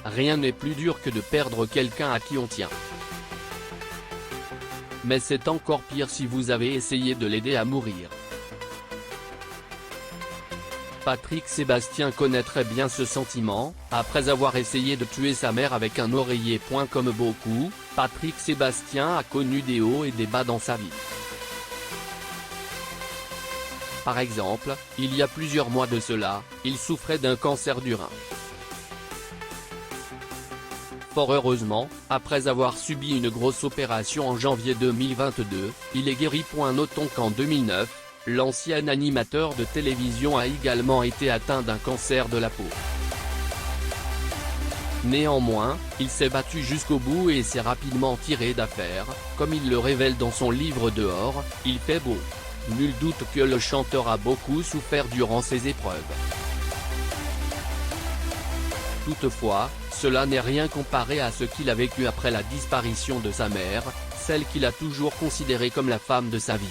Rien n'est plus dur que de perdre quelqu'un à qui on tient. Mais c'est encore pire si vous avez essayé de l'aider à mourir. Patrick Sébastien connaît très bien ce sentiment. Après avoir essayé de tuer sa mère avec un oreiller. Comme beaucoup, Patrick Sébastien a connu des hauts et des bas dans sa vie. Par exemple, il y a plusieurs mois de cela, il souffrait d'un cancer du rein. Fort heureusement, après avoir subi une grosse opération en janvier 2022, il est guéri. Notons qu'en 2009, l'ancien animateur de télévision a également été atteint d'un cancer de la peau. Néanmoins, il s'est battu jusqu'au bout et s'est rapidement tiré d'affaire, comme il le révèle dans son livre Dehors, il fait beau. Nul doute que le chanteur a beaucoup souffert durant ces épreuves. Toutefois, cela n'est rien comparé à ce qu'il a vécu après la disparition de sa mère, celle qu'il a toujours considérée comme la femme de sa vie.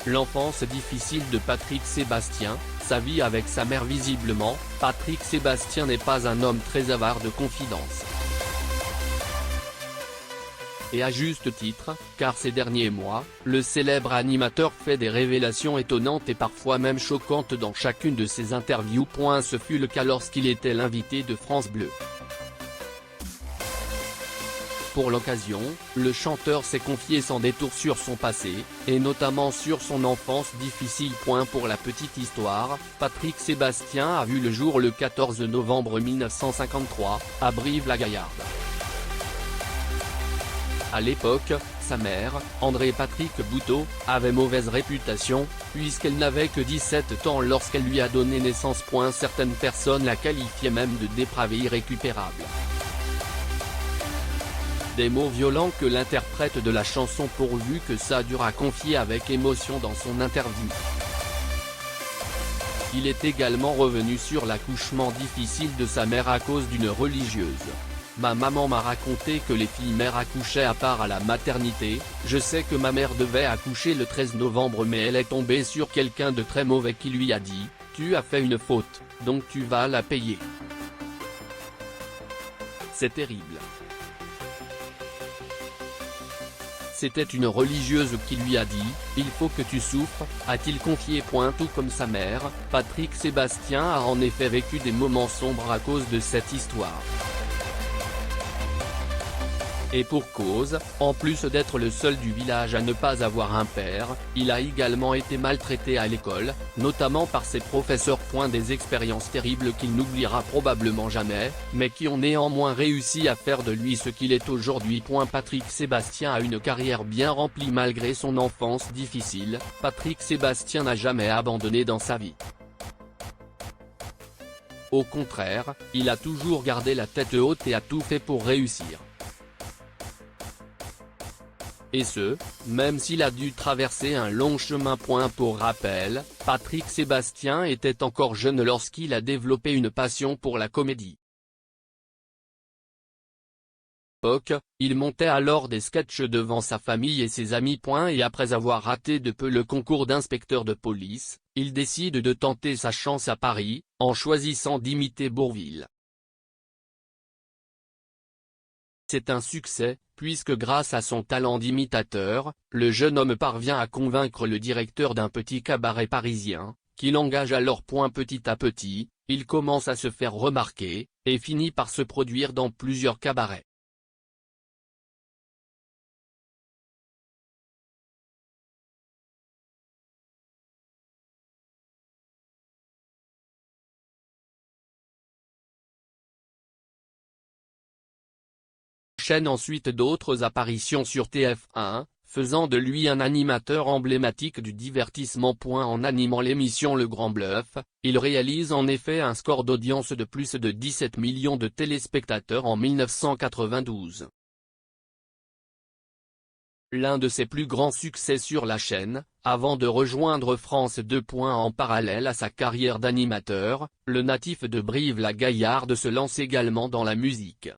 L'enfance difficile de Patrick Sébastien, sa vie avec sa mère. Visiblement, Patrick Sébastien n'est pas un homme très avare de confidences. Et à juste titre, car ces derniers mois, le célèbre animateur fait des révélations étonnantes et parfois même choquantes dans chacune de ses interviews. Ce fut le cas lorsqu'il était l'invité de France Bleu. Pour l'occasion, le chanteur s'est confié sans détour sur son passé, et notamment sur son enfance difficile. Pour la petite histoire, Patrick Sébastien a vu le jour le 14 novembre 1953, à Brive-la-Gaillarde. À l'époque, sa mère, André Patrick Bouteau, avait mauvaise réputation, puisqu'elle n'avait que 17 ans lorsqu'elle lui a donné naissance. Certaines personnes la qualifiaient même de dépravée irrécupérable. Des mots violents que l'interprète de la chanson Pourvu que ça dure a confié avec émotion dans son interview. Il est également revenu sur l'accouchement difficile de sa mère à cause d'une religieuse. Ma maman m'a raconté que les filles mères accouchaient à part à la maternité. Je sais que ma mère devait accoucher le 13 novembre mais elle est tombée sur quelqu'un de très mauvais qui lui a dit « Tu as fait une faute, donc tu vas la payer ». C'est terrible. C'était une religieuse qui lui a dit « Il faut que tu souffres », a-t-il confié. Tout comme sa mère, Patrick Sébastien a en effet vécu des moments sombres à cause de cette histoire. Et pour cause, en plus d'être le seul du village à ne pas avoir un père, il a également été maltraité à l'école, notamment par ses professeurs. Des expériences terribles qu'il n'oubliera probablement jamais, mais qui ont néanmoins réussi à faire de lui ce qu'il est aujourd'hui. Patrick Sébastien a une carrière bien remplie malgré son enfance difficile. Patrick Sébastien n'a jamais abandonné dans sa vie. Au contraire, il a toujours gardé la tête haute et a tout fait pour réussir. Et ce, même s'il a dû traverser un long chemin. Pour rappel, Patrick Sébastien était encore jeune lorsqu'il a développé une passion pour la comédie. Il montait alors des sketchs devant sa famille et ses amis. Et après avoir raté de peu le concours d'inspecteur de police, il décide de tenter sa chance à Paris, en choisissant d'imiter Bourvil. C'est un succès, puisque grâce à son talent d'imitateur, le jeune homme parvient à convaincre le directeur d'un petit cabaret parisien, qui l'engage alors. Petit à petit, il commence à se faire remarquer, et finit par se produire dans plusieurs cabarets. Enchaîne ensuite d'autres apparitions sur TF1, faisant de lui un animateur emblématique du divertissement. En animant l'émission Le Grand Bluff, il réalise en effet un score d'audience de plus de 17 millions de téléspectateurs en 1992. L'un de ses plus grands succès sur la chaîne, avant de rejoindre France 2. En parallèle à sa carrière d'animateur, le natif de Brive-la-Gaillarde se lance également dans la musique.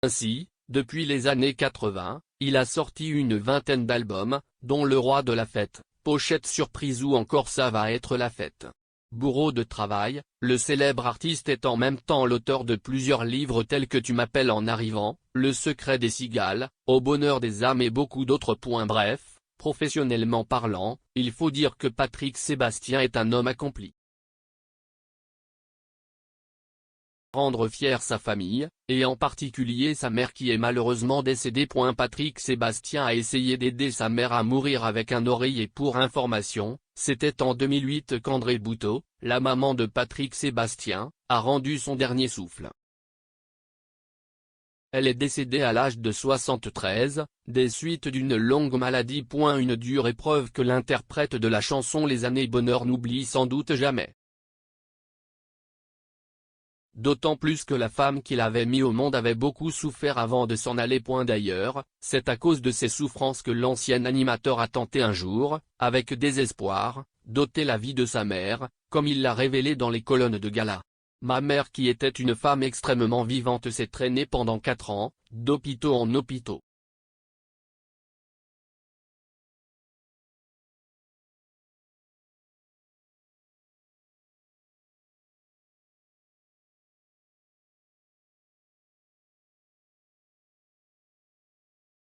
Ainsi, depuis les années 80, il a sorti une vingtaine d'albums, dont Le Roi de la Fête, Pochette Surprise ou encore Ça va être la fête. Bourreau de travail, le célèbre artiste est en même temps l'auteur de plusieurs livres tels que Tu m'appelles en arrivant, Le secret des cigales, Au bonheur des âmes et beaucoup d'autres. Bref, professionnellement parlant, il faut dire que Patrick Sébastien est un homme accompli. Rendre fière sa famille, et en particulier sa mère qui est malheureusement décédée. Patrick Sébastien a essayé d'aider sa mère à mourir avec un oreiller. Pour information, c'était en 2008 qu'André Bouteau, la maman de Patrick Sébastien, a rendu son dernier souffle. Elle est décédée à l'âge de 73, des suites d'une longue maladie. Une dure épreuve que l'interprète de la chanson Les années bonheur n'oublie sans doute jamais. D'autant plus que la femme qu'il avait mis au monde avait beaucoup souffert avant de s'en aller. D'ailleurs, c'est à cause de ces souffrances que l'ancien animateur a tenté un jour, avec désespoir, d'ôter la vie de sa mère, comme il l'a révélé dans les colonnes de gala. Ma mère qui était une femme extrêmement vivante s'est traînée pendant 4 ans, d'hôpitaux en hôpitaux.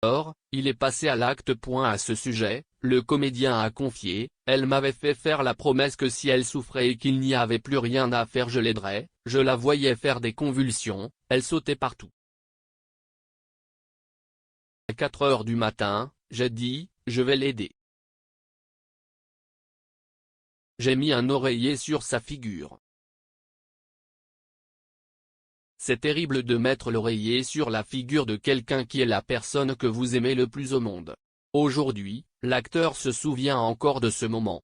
Or, il est passé à l'acte. À ce sujet, le comédien a confié, elle m'avait fait faire la promesse que si elle souffrait et qu'il n'y avait plus rien à faire je l'aiderais, je la voyais faire des convulsions, elle sautait partout. À 4 heures du matin, j'ai dit, je vais l'aider. J'ai mis un oreiller sur sa figure. C'est terrible de mettre l'oreiller sur la figure de quelqu'un qui est la personne que vous aimez le plus au monde. Aujourd'hui, l'acteur se souvient encore de ce moment.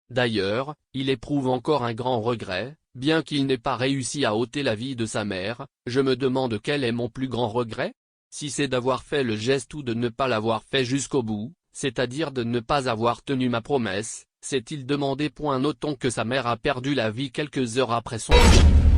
D'ailleurs, il éprouve encore un grand regret, bien qu'il n'ait pas réussi à ôter la vie de sa mère. Je me demande quel est mon plus grand regret? Si c'est d'avoir fait le geste ou de ne pas l'avoir fait jusqu'au bout, c'est-à-dire de ne pas avoir tenu ma promesse, s'est-il demandé. Notons que sa mère a perdu la vie quelques heures après son décès.